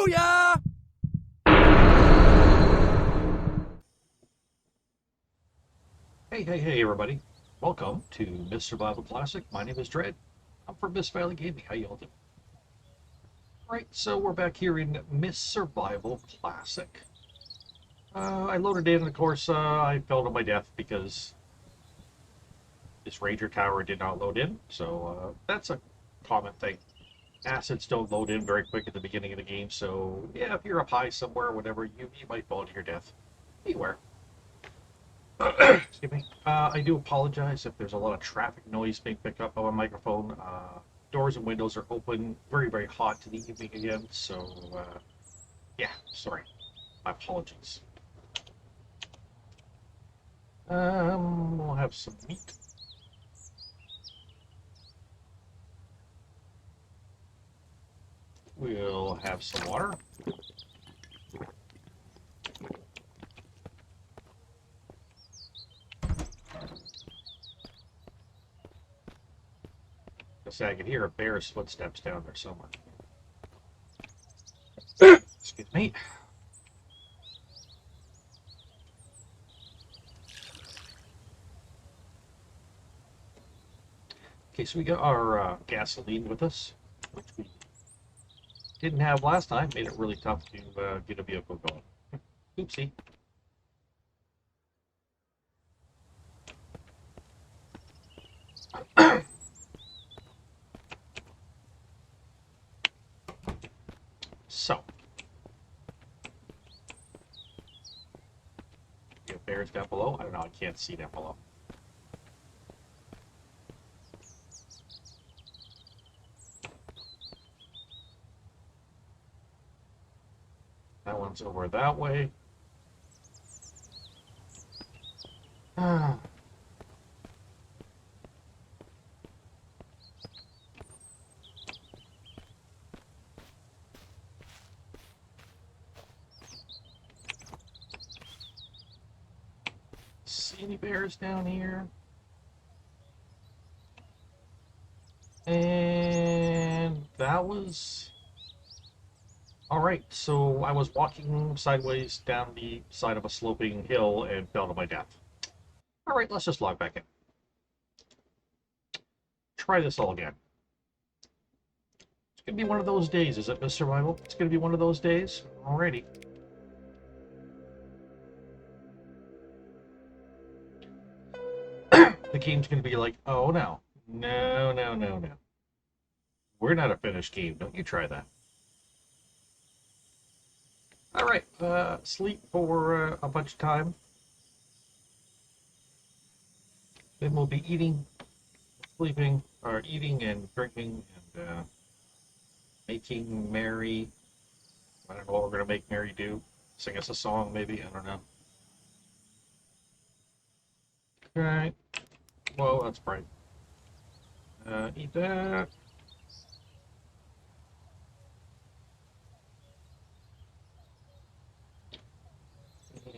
Booyah! Hey, everybody. Welcome to Miss Survival Classic. My name is Dredd. I'm from Miss Valley Gaming. How y'all doing? Right, so we're back here in Miss Survival Classic. I loaded in, of course, I fell to my death because this Ranger Tower did not load in, so that's a common thing. Assets don't load in very quick at the beginning of the game, so yeah, if you're up high somewhere or whatever, you might fall to your death. Beware. Excuse me. I do apologize if there's a lot of traffic noise being picked up on my microphone. Doors and windows are open, very hot in the evening again, so yeah, sorry. My apologies. We'll have some meat. We'll have some water. I can hear a bear's footsteps down there somewhere. Excuse me. Okay, so we got our gasoline with us, which we didn't have last time. Made it really tough to get a vehicle going. Oopsie. So, we have bears down below. I don't know, I can't see down below. That one's over that way. See any bears down here? And that was... Alright, so I was walking sideways down the side of a sloping hill and fell to my death. Alright, let's just log back in. Try this all again. It's gonna be one of those days, is it, Miss Survival? It's gonna be one of those days? Alrighty. The game's gonna be like, oh no. No. We're not a finished game. Don't you try that. Alright, sleep for a bunch of time. Then we'll be eating, sleeping, or eating and drinking and making merry. I don't know what we're going to make Mary do. Sing us a song, maybe? I don't know. Alright. Whoa, that's bright. Eat that.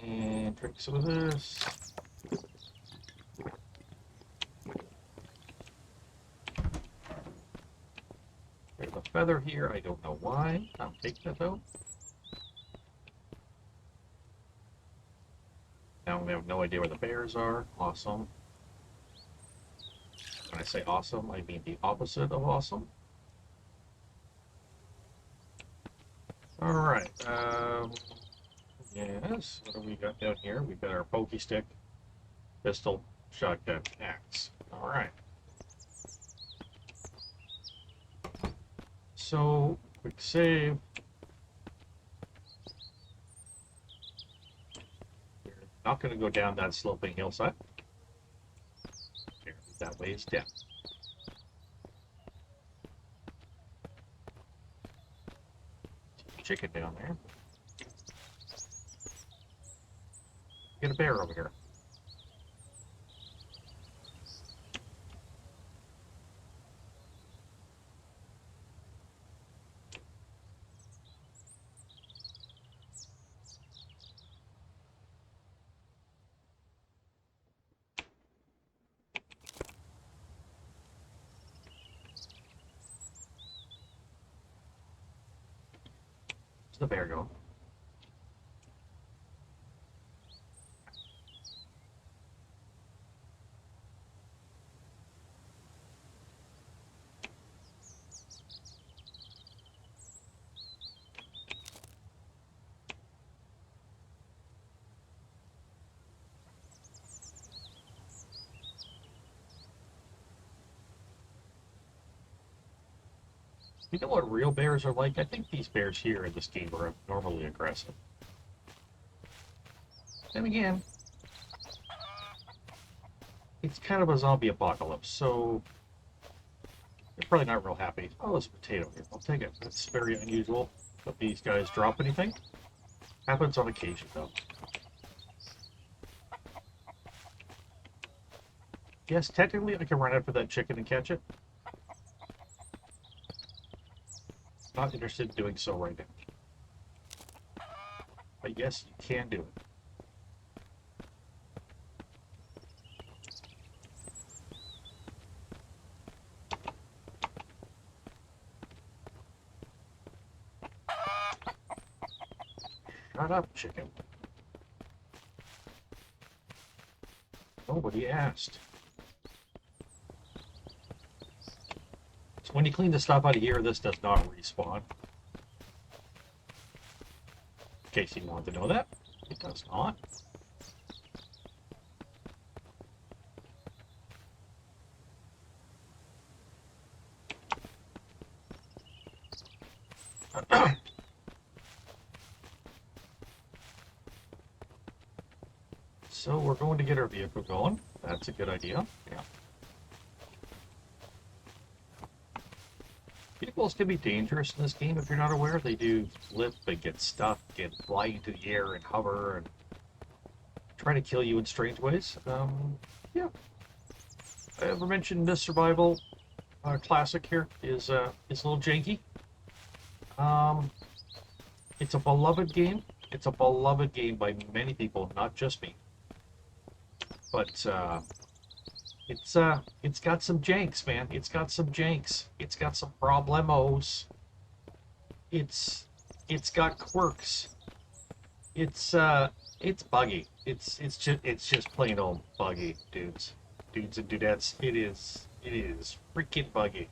And drink some of this. There's a feather here. I don't know why. I'll take that though. Now we have no idea where the bears are. Awesome. When I say awesome, I mean the opposite of awesome. Alright. Yes, what do we got down here? We've got our pokey stick, pistol, shotgun, axe. Alright. So, quick save. We're not going to go down that sloping hillside. That way is down. Chicken down there. Get a bear over here. the bear go? You know what real bears are like? I think these bears here in this game are normally aggressive. Then again, it's kind of a zombie apocalypse, so they're probably not real happy. Oh, there's a potato here. I'll take it. That's very unusual that these guys drop anything. Happens on occasion, though. Yes, technically I can run after that chicken and catch it. Not interested in doing so right now. But yes, you can do it. Shut up, chicken. Nobody asked. So when you clean the stuff out of here, this does not respawn. In case you wanted to know that, it does not. So we're going to get our vehicle going. That's a good idea. Yeah. Vehicles can be dangerous in this game if you're not aware. They do flip and get stuck and fly into the air and hover and try to kill you in strange ways. Yeah. I ever mentioned this survival classic here is a little janky. It's a beloved game. It's a beloved game by many people, not just me. But it's got some janks, man. It's got some janks. It's got some problemos. It's got quirks. It's buggy. It's just plain old buggy, dudes and dudettes. It is freaking buggy.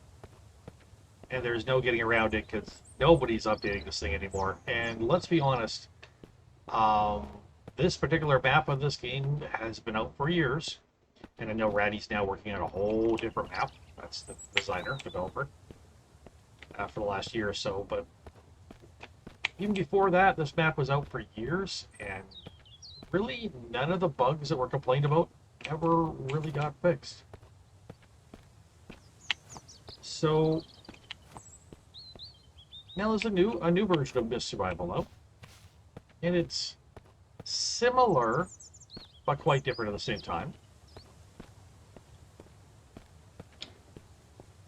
And there's no getting around it because nobody's updating this thing anymore. And let's be honest, this particular map of this game has been out for years. And I know Ratty's now working on a whole different map. That's the designer, developer, for the last year or so. But even before that, this map was out for years. And really, none of the bugs that were complained about ever really got fixed. So now there's a new version of Myth Survival out. And it's similar, but quite different at the same time.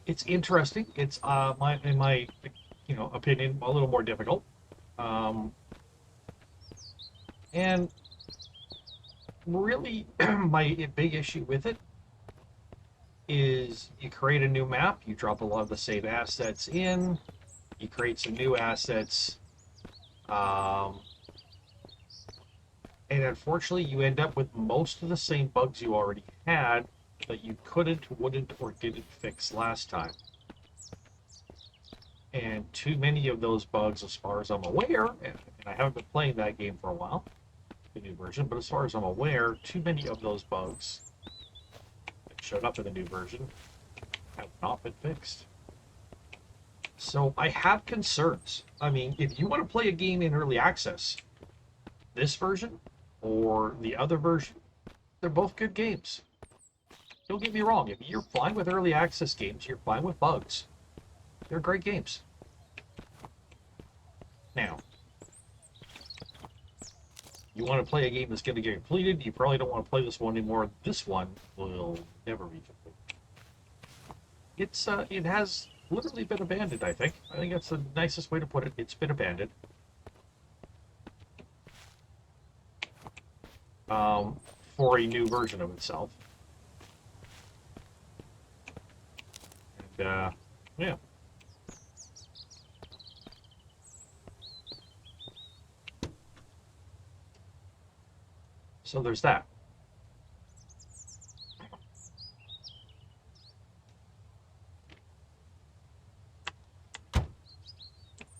It's interesting. It's in my opinion, a little more difficult. And really, my big issue with it is you create a new map, you drop a lot of the same assets in, you create some new assets, and unfortunately you end up with most of the same bugs you already had that you couldn't, wouldn't, or didn't fix last time. And too many of those bugs, as far as I'm aware, and I haven't been playing that game for a while, the new version, but as far as I'm aware, too many of those bugs that showed up in the new version have not been fixed. So I have concerns. I mean, if you want to play a game in early access, this version or the other version, they're both good games. Don't get me wrong, if you're fine with early access games, you're fine with bugs. They're great games. Now, you want to play a game that's going to get completed, you probably don't want to play this one anymore. This one will never be complete. It has literally been abandoned, I think. I think that's the nicest way to put it. It's been abandoned. For a new version of itself. And, yeah. So there's that.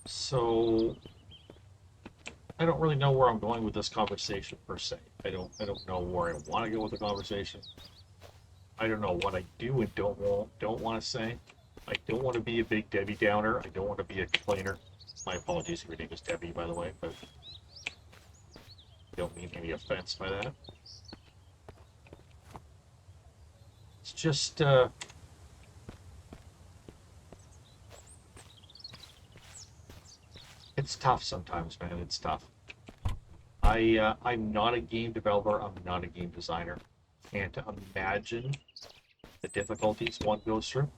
So I don't really know where I'm going with this conversation per se. I don't know where I want to go with the conversation. I don't know what I do and don't want to say. I don't want to be a big Debbie Downer. I don't want to be a complainer. My apologies if your name is Debbie, by the way, but I don't mean any offense by that. It's just it's tough sometimes, man. It's tough. I'm not a game developer. I'm not a game designer. Can't imagine the difficulties one goes through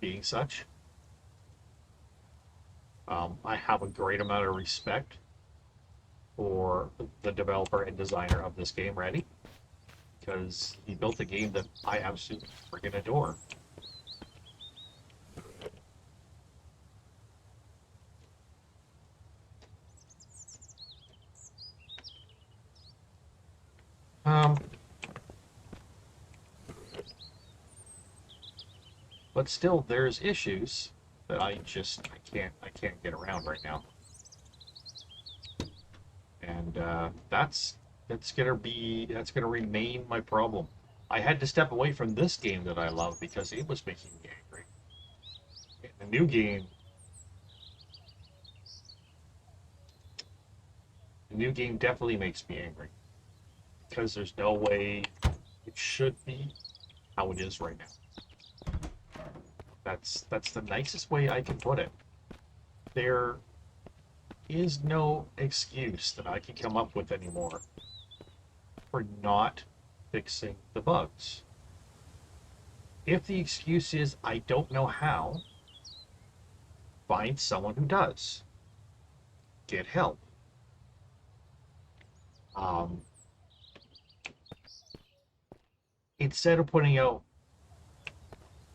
being such. I have a great amount of respect for the developer and designer of this game, Randy, because he built a game that I absolutely freaking adore. But still, there's issues that I can't get around right now, and that's gonna remain my problem. I had to step away from this game that I love because it was making me angry. The new game definitely makes me angry because there's no way it should be how it is right now. That's the nicest way I can put it. There is no excuse that I can come up with anymore for not fixing the bugs. If the excuse is I don't know how, find someone who does. Get help. Instead of putting out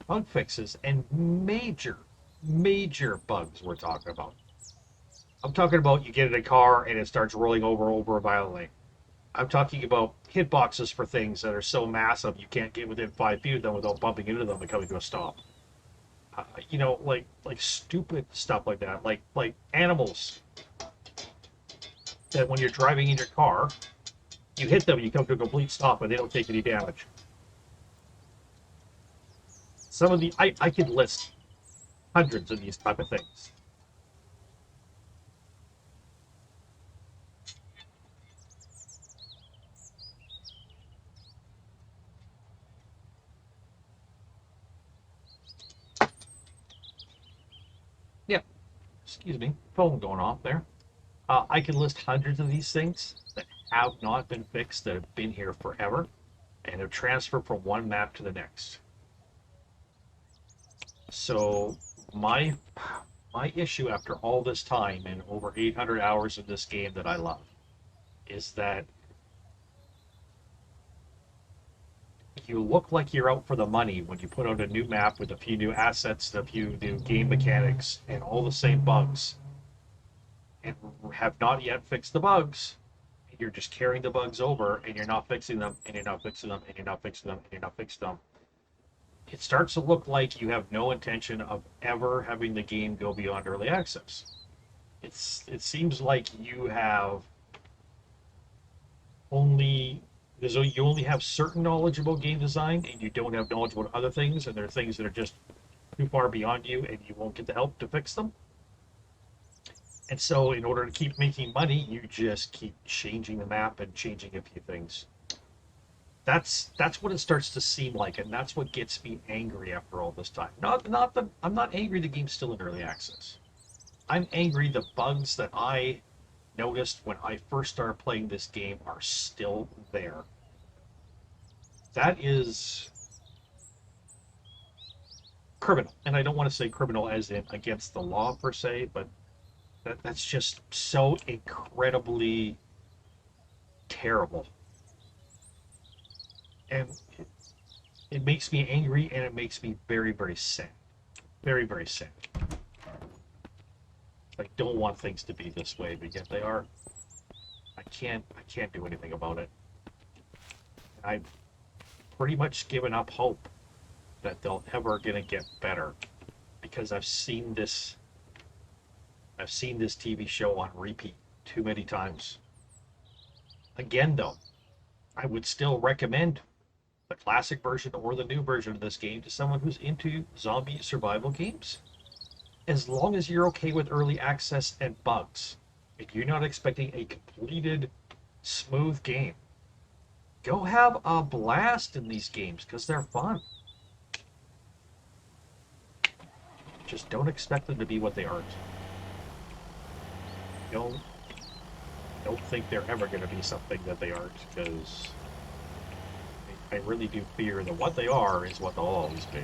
bug fixes and major bugs we're talking about. I'm talking about you get in a car and it starts rolling over violently. I'm talking about hitboxes for things that are so massive you can't get within 5 feet of them without bumping into them and coming to a stop. Like stupid stuff like that. Like animals that when you're driving in your car, you hit them, you come to a complete stop, and they don't take any damage. Some of the I could list hundreds of these type of things. Yeah, excuse me, phone going off there. I can list hundreds of these things that have not been fixed, that have been here forever, and have transferred from one map to the next. So my issue after all this time and over 800 hours of this game that I love is that you look like you're out for the money when you put out a new map with a few new assets, a few new game mechanics, and all the same bugs, and have not yet fixed the bugs. You're just carrying the bugs over, and you're not fixing them, and you're not fixing them, and you're not fixing them, and you're not fixing them. It starts to look like you have no intention of ever having the game go beyond early access. It seems like you have you only have certain knowledge about game design, and you don't have knowledge about other things, and there are things that are just too far beyond you, and you won't get the help to fix them. And so, in order to keep making money, you just keep changing the map and changing a few things. That's what it starts to seem like, and that's what gets me angry after all this time. I'm not angry the game's still in early access. I'm angry the bugs that I noticed when I first started playing this game are still there. That is criminal, and I don't want to say criminal as in against the law per se, but that's just so incredibly terrible. And it makes me angry, and it makes me very, very sad. Very, very sad. I don't want things to be this way, but yet they are. can't do anything about it. I've pretty much given up hope that they're ever gonna get better, because I've seen this TV show on repeat too many times. Again, though, I would still recommend the classic version or the new version of this game to someone who's into zombie survival games. As long as you're okay with early access and bugs, if you're not expecting a completed, smooth game, go have a blast in these games because they're fun. Just don't expect them to be what they aren't. Don't think they're ever going to be something that they aren't, because I really do fear that what they are is what they'll always be.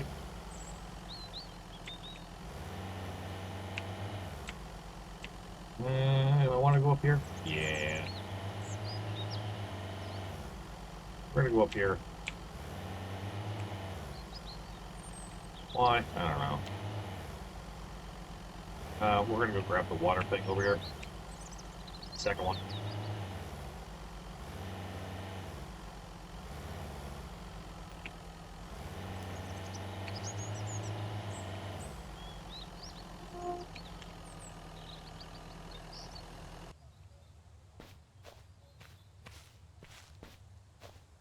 Do I want to go up here? Yeah. We're going to go up here. Why? I don't know. We're going to go grab the water thing over here. Second one.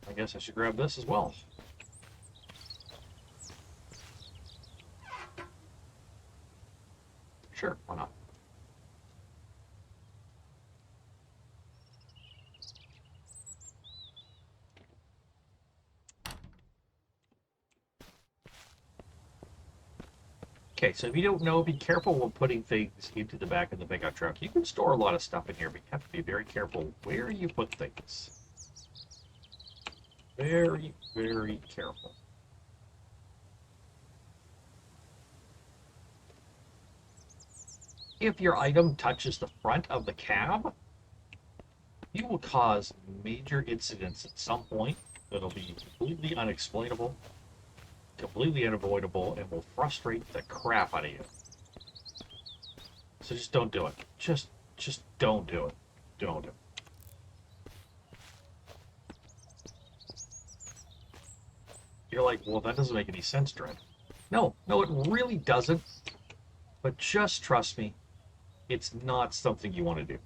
I guess I should grab this as well. Sure, why not? Okay, so if you don't know, be careful when putting things into the back of the pickup truck. You can store a lot of stuff in here, but you have to be very careful where you put things. Very, very careful. If your item touches the front of the cab, you will cause major incidents at some point that'll be completely unexplainable, completely unavoidable, and will frustrate the crap out of you. So just don't do it. Just don't do it. Don't do it. You're like, well, that doesn't make any sense, Dredd. No, it really doesn't. But just trust me, it's not something you want to do.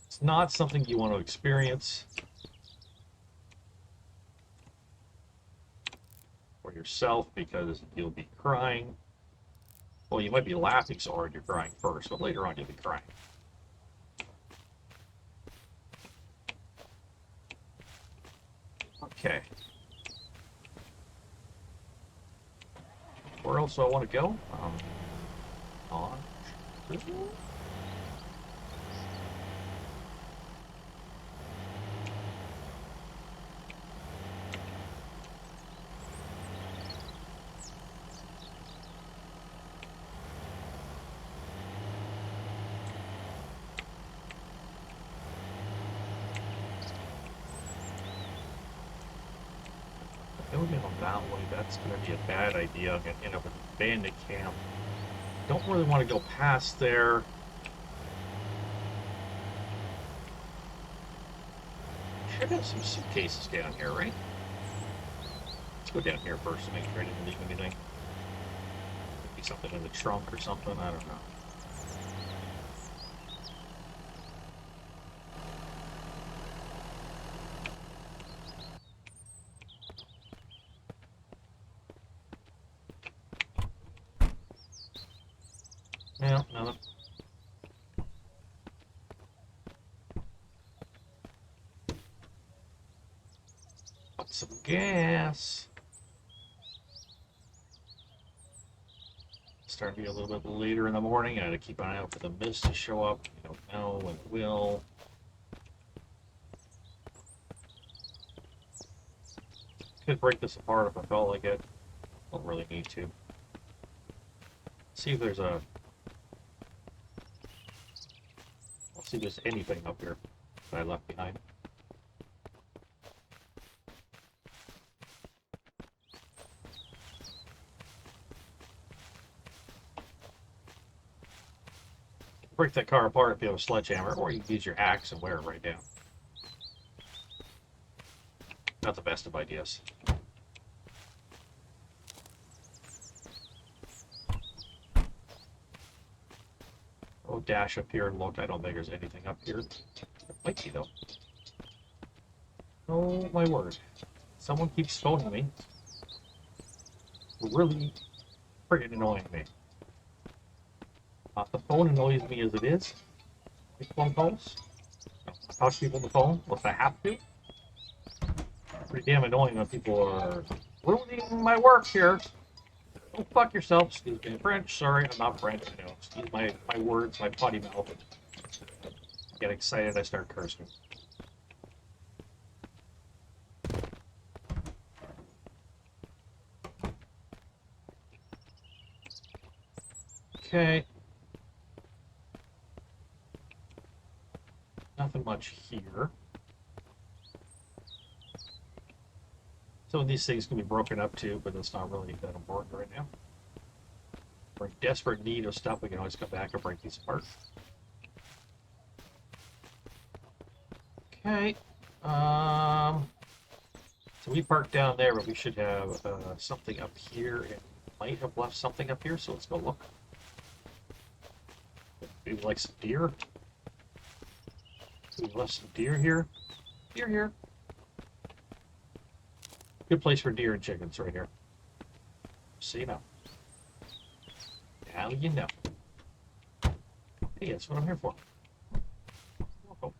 It's not something you want to experience for yourself, because you'll be crying. Well, you might be laughing so hard you're crying first, but later on you'll be crying. Okay. Where else do I want to go? On. Going on that way, that's going to be a bad idea. I'm going to end up in a bandit camp. Don't really want to go past there. Should have some suitcases down here, right? Let's go down here first to make sure I didn't leave anything. Maybe something in the trunk or something, I don't know. No, nothing. Got some gas. Starting to be a little bit later in the morning. I gotta keep an eye out for the mist to show up. I don't know when it will. Could break this apart if I felt like it. Don't really need to. See if there's a... Let's see if there's anything up here that I left behind. Break that car apart if you have a sledgehammer, or you can use your axe and wear it right down. Not the best of ideas. Oh, dash up here and look. I don't think there's anything up here. There might be, though. Oh, my word. Someone keeps phoning me. Really friggin' annoying me. The phone annoys me as it is. Make phone calls. I talk to people on the phone unless I have to. Pretty damn annoying when people are ruining my work here. Don't fuck yourself. Excuse me. French. Sorry, I'm not French. You know, excuse my words, my potty mouth. Get excited, I start cursing. Okay. Nothing much here. Some of these things can be broken up too, but it's not really that important right now. We're in desperate need of stuff. We can always come back and break these apart. Okay. So we parked down there, but we should have something up here, and might have left something up here. So let's go look. Maybe like some deer. We left some deer here. Deer here. Good place for deer and chickens right here. So you know. Now you know. Hey, that's what I'm here for. Welcome.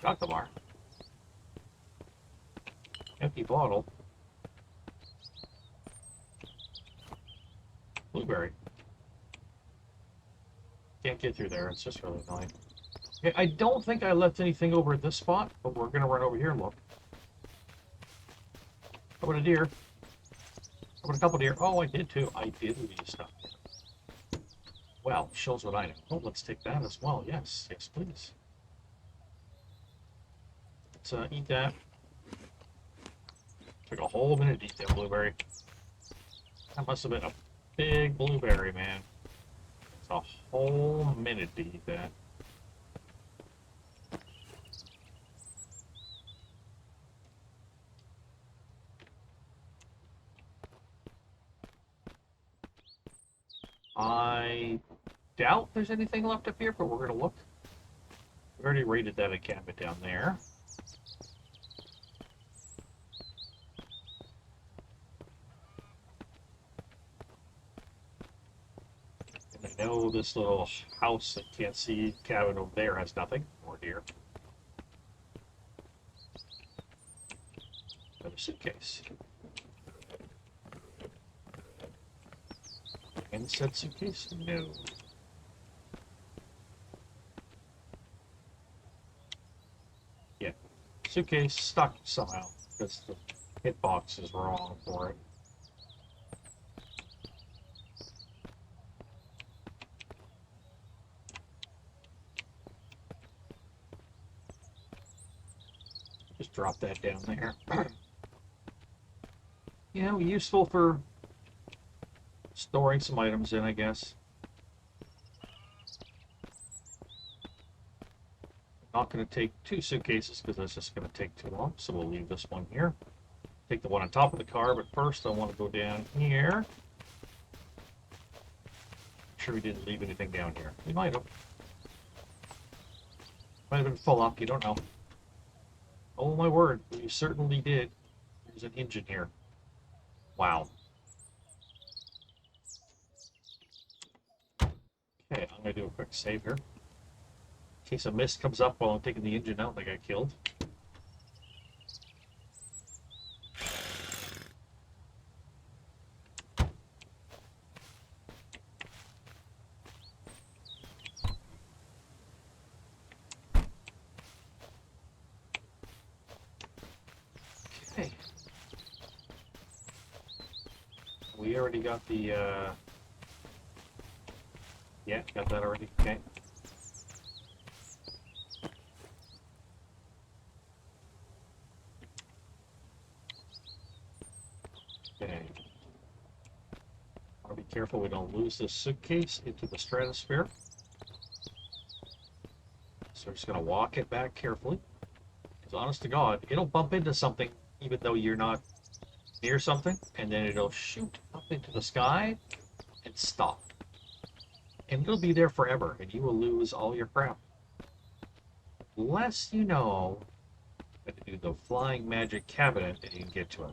Got the bar. Empty bottle. Blueberry. Can't get through there, it's just really annoying. Okay, I don't think I left anything over at this spot, but we're gonna run over here and look. How about a deer? How about a couple deer? Oh, I did too. I did leave stuff. Well, shows what I know. Oh, let's take that as well. Yes, yes, please. Let's eat that. Took a whole minute to eat that blueberry. That must have been a big blueberry, man. It's a whole minute to eat that. I doubt there's anything left up here, but we're going to look. We already raided that encampment down there. And I know this little house that can't see cabin over there has nothing. More deer. Another suitcase. And said suitcase? No. Yeah. Suitcase stuck somehow because the hitbox is wrong for it. Just drop that down there. You know, useful for storing some items in, I guess. Not going to take two suitcases because that's just going to take too long, so we'll leave this one here. Take the one on top of the car, but first I want to go down here. Make sure we didn't leave anything down here. We might have. Might have been full up, you don't know. Oh my word, we certainly did. There's an engine here. Wow. Okay, I'm going to do a quick save here. In case a mist comes up while I'm taking the engine out, I got killed. Okay. We already got the, yeah, got that already, okay. careful we don't lose this suitcase into the stratosphere. So we're just going to walk it back carefully. Because honest to God, it'll bump into something even though you're not near something, and then it'll shoot up into the sky and stop. And it'll be there forever, and you will lose all your crap. Unless you know how to do the flying magic cabinet and you can get to it.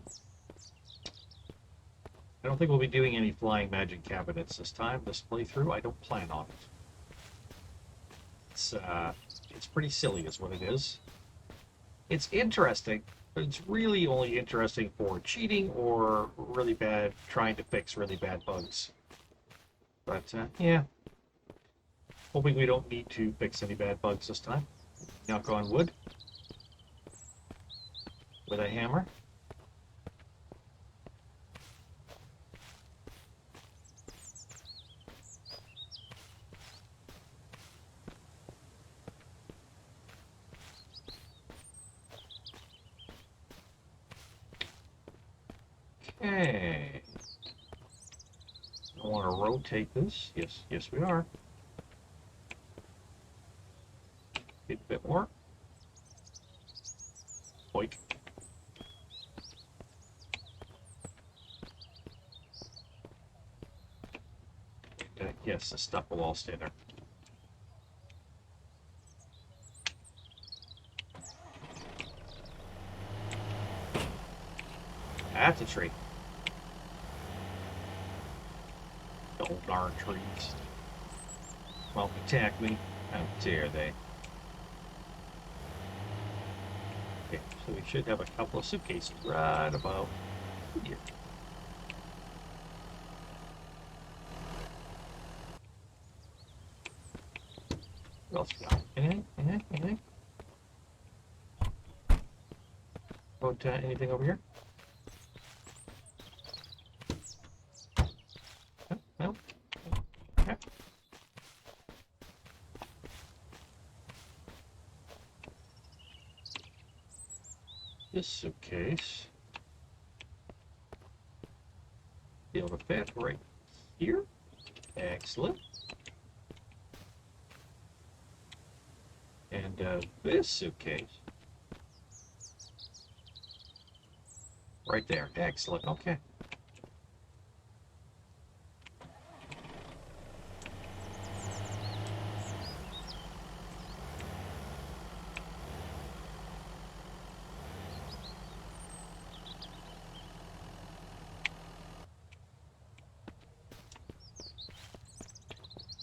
I don't think we'll be doing any flying magic cabinets this time, this playthrough. I don't plan on it. It's pretty silly is what it is. It's interesting, but it's really only interesting for cheating or really bad, trying to fix really bad bugs. But, yeah. Hoping we don't need to fix any bad bugs this time. Knock on wood. With a hammer. Okay. I want to rotate this. Yes, we are. Get a bit more. Boink. Yes, the stuff will all stay there. That's a tree. Don't darn trees. Won't attack me. How dare they? Okay, so we should have a couple of suitcases right about here. What else we got? Anything? About anything over here? No? Okay. This suitcase be able to fit right here. Excellent. And this suitcase right there. Excellent. Okay.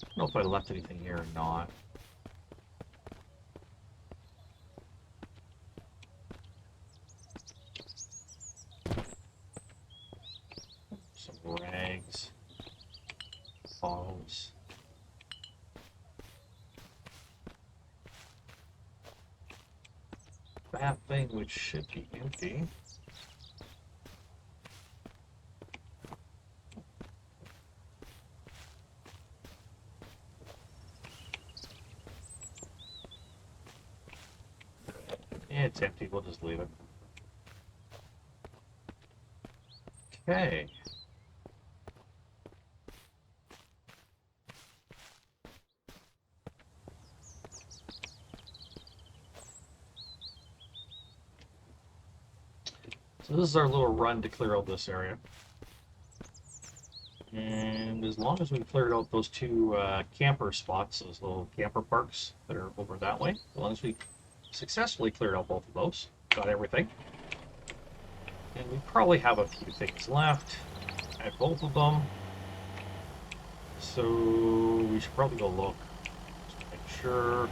I don't know if I left anything here or not. Some rags, bottles. That thing which should be empty. It's empty, we'll just leave it. Okay. So this is our little run to clear out this area. And as long as we cleared out those two camper spots, those little camper parks that are over that way, as long as we successfully cleared out both of those, got everything. And we probably have a few things left at both of them. So we should probably go look, just to make sure.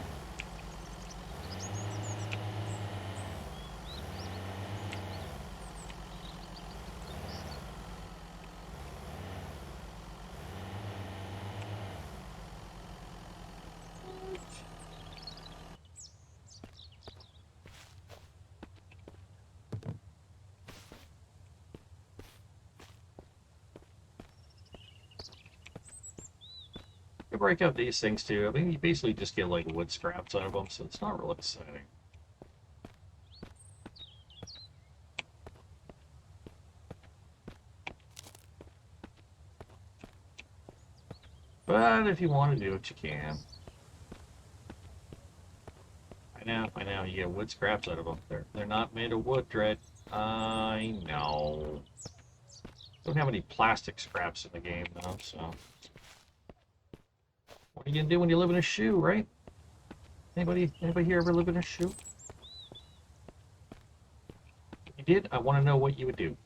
You break out these things too. I mean, you basically just get like wood scraps out of them, so it's not real exciting. But if you want to do it, you can. I know, you get wood scraps out of them. They're not made of wood, Dredd. I know. Don't have any plastic scraps in the game, though, so... What are you gonna do when you live in a shoe, right? Anybody here ever live in a shoe? If you did, I want to know what you would do.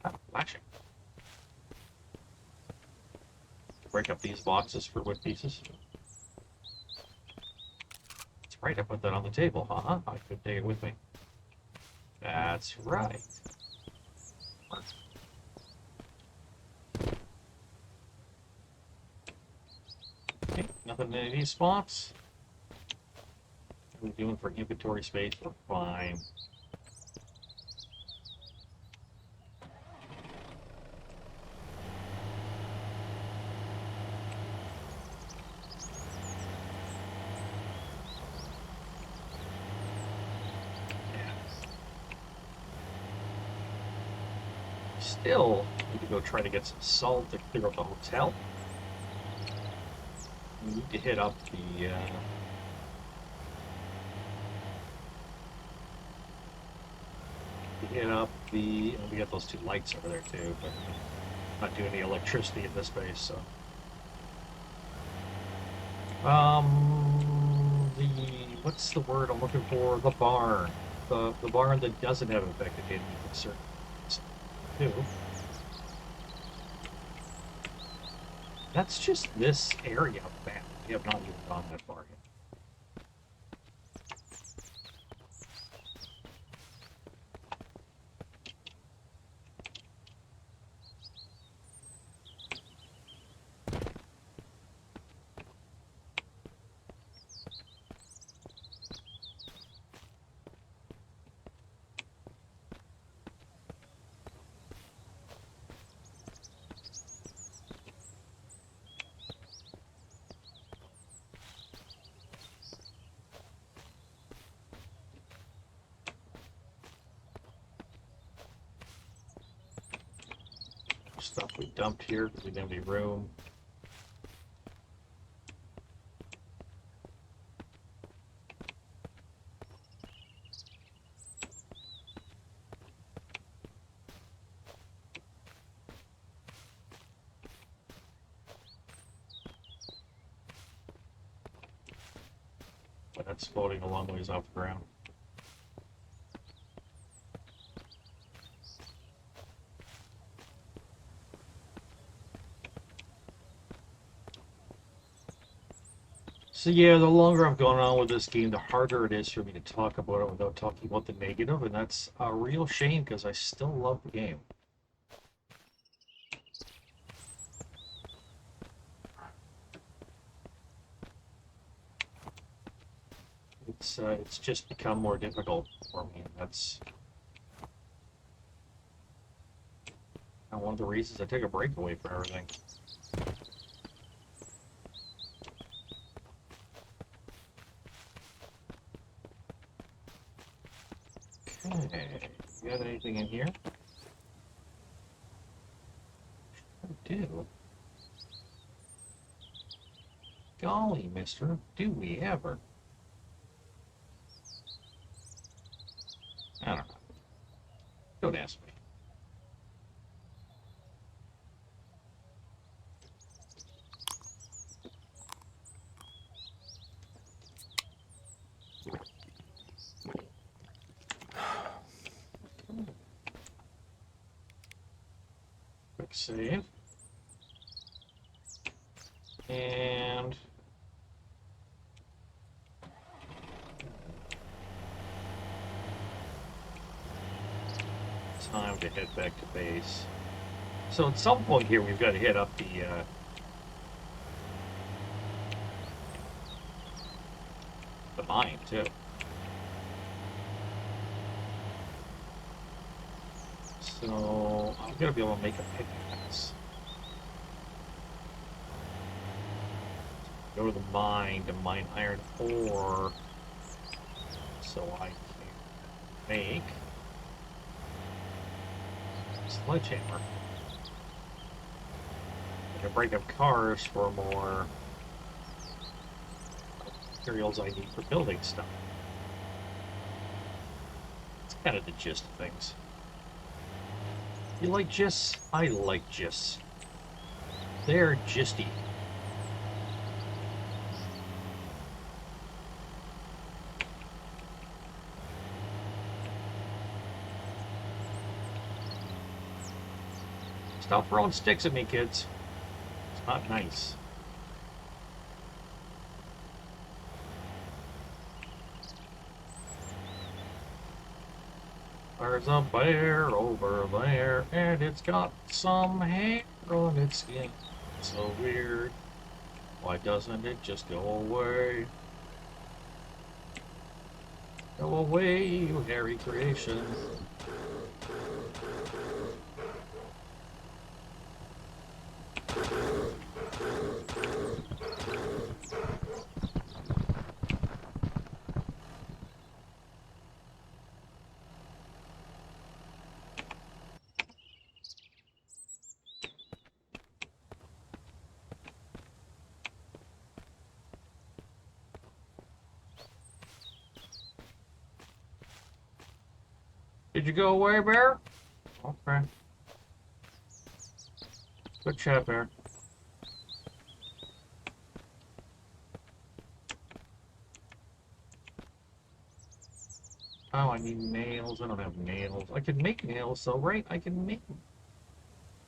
Ah, flashing. Break up these boxes for wood pieces. That's right, I put that on the table, huh? I could take it with me. That's right. Okay, nothing in any of these spots. What are we doing for inventory space? We're fine. Still need to go try to get some salt to clear up the hotel. We need to hit up the and we got those two lights over there too, but not doing any electricity in this base, so the what's the word I'm looking for? The barn. The barn that doesn't have infected enemies in certain too. That's just this area of the map. We have not even gone that far yet. Stuff we dumped here because we didn't have any room. But that's floating a long ways off the ground. So yeah, the longer I've gone on with this game, the harder it is for me to talk about it without talking about the negative, and that's a real shame because I still love the game. It's just become more difficult for me, and that's one of the reasons I took a break away from everything. Okay, you got anything in here? I do. Golly, mister, do we ever? I don't know. Don't ask me. Quick save. And time to head back to base. So at some point here we've got to hit up the mine too. So I'm gonna be able to make a pickaxe. Go to the mine to mine iron ore, so I can make sledgehammer. I can break up cars for more materials I need for building stuff. It's kind of the gist of things. You like gists? I like gists. They're gisty. Stop throwing sticks at me, kids. It's not nice. There's a bear over there, and it's got some hair on its skin. It's so weird. Why doesn't it just go away? Go away, you hairy creation. Did you go away, bear? Okay. Good chat, bear. Oh, I need nails. I don't have nails. I can make nails, though, right? I can make them.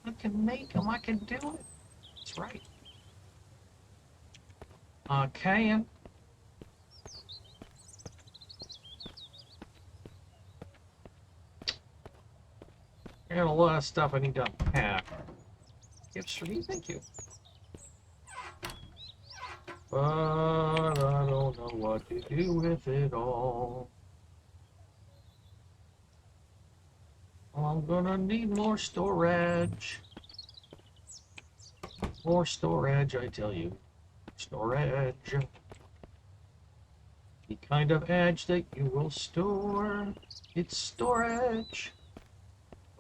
I can make them. I can do it. That's right. I can. I got a lot of stuff I need to unpack. Gifts for me, thank you. But I don't know what to do with it all. I'm gonna need more storage. More storage, I tell you. Storage. The kind of edge that you will store. It's storage.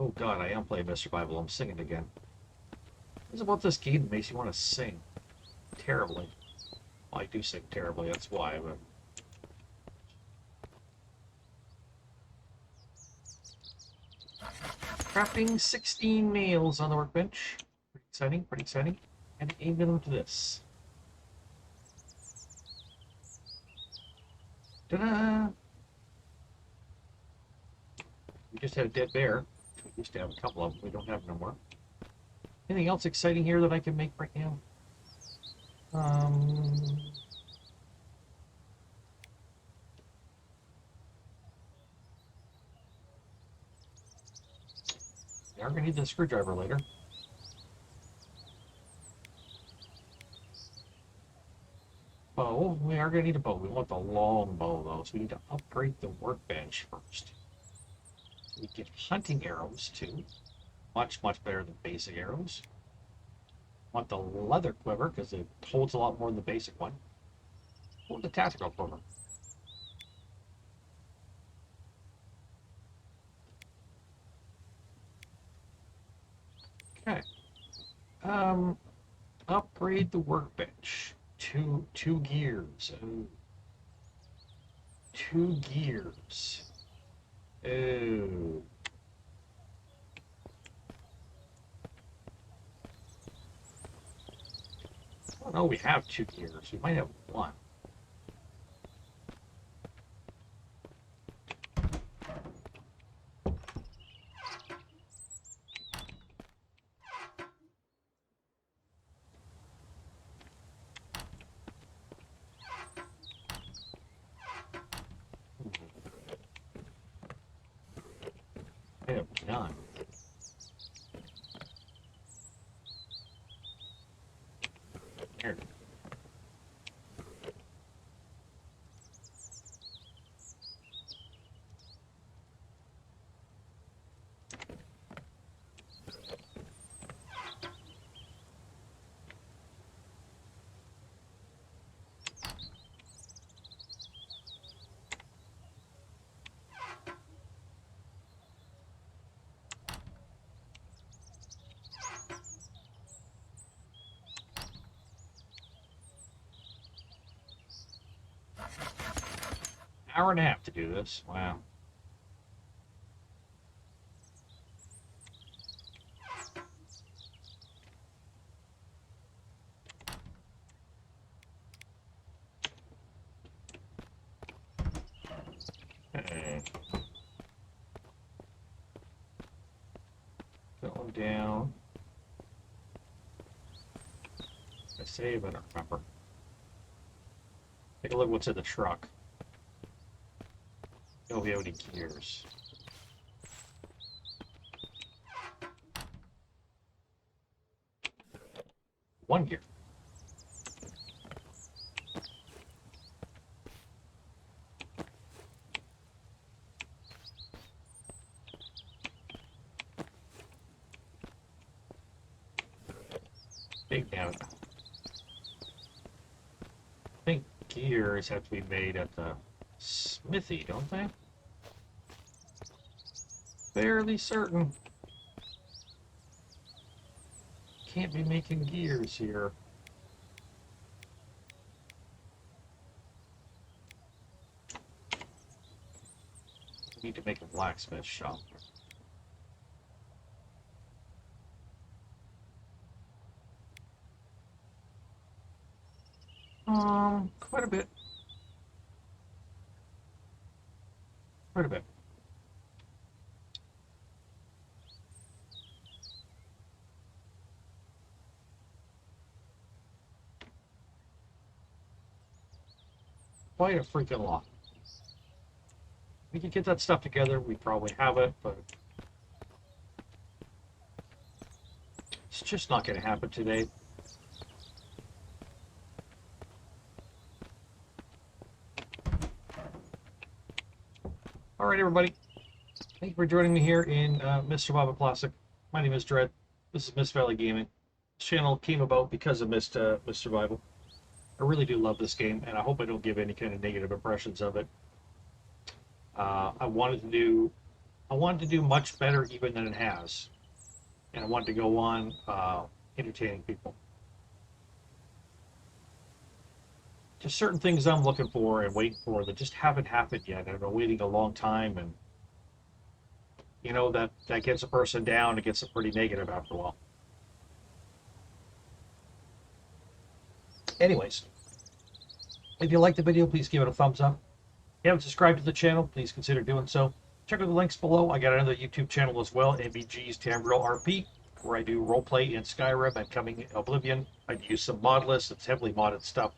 Oh god, I am playing Mr. Survival. I'm singing again. What's about this game that makes you want to sing? Terribly. Well, I do sing terribly, that's why, but... Crafting 16 nails on the workbench. Pretty exciting, pretty exciting. And aim them to this. Ta-da! We just had a dead bear. We used to have a couple of them. We don't have no more. Anything else exciting here that I can make right now? We are going to need the screwdriver later. Bow. We are going to need a bow. We want the long bow, though, so we need to upgrade the workbench first. So we get hunting arrows, too. Much, much better than basic arrows. Want the leather quiver, because it holds a lot more than the basic one. Or the tactical quiver. Okay. Upgrade the workbench. Two gears. Oh. 2 gears. Oh. I don't know, we have 2 gears. We might have 1. I have none. Here. hour and a half to do this. Wow. Okay. Going down. I save, I don't remember. Take a look what's in the truck. Do we have any gears? One gear. Big down. I think gears have to be made at the smithy, don't they? Fairly certain. Can't be making gears here. Need to make a blacksmith shop. Quite a bit. Quite a bit. Quite a freaking lot. We could get that stuff together. We probably have it, but it's just not going to happen today. All right, everybody. Thank you for joining me here in Mr. Baba Classic. My name is Dredd. This is Mist Valley Gaming. This channel came about because of Mr. Survival. I really do love this game, and I hope I don't give any kind of negative impressions of it. I wanted to do much better even than it has, and I wanted to go on entertaining people. Just certain things I'm looking for and waiting for that just haven't happened yet. I've been waiting a long time, and you know that gets a person down. It gets pretty negative after a while. Anyways, if you liked the video, please give it a thumbs up. If you haven't subscribed to the channel, please consider doing so. Check out the links below. I got another YouTube channel as well, MBG's Tamriel RP, where I do roleplay in Skyrim and Coming Oblivion. I use some mod lists. It's heavily modded stuff.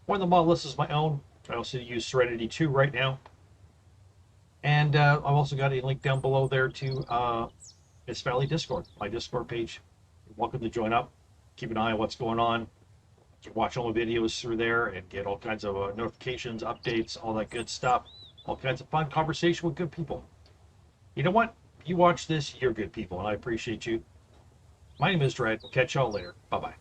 One of the mod lists is my own. I also use Serenity 2 right now. And I've also got a link down below there to Mist Valley Discord, my Discord page. You're welcome to join up. Keep an eye on what's going on. You can watch all the videos through there and get all kinds of notifications, updates, all that good stuff. All kinds of fun conversation with good people. You know what? If you watch this, you're good people, and I appreciate you. My name is Dredd. We'll catch y'all later. Bye-bye.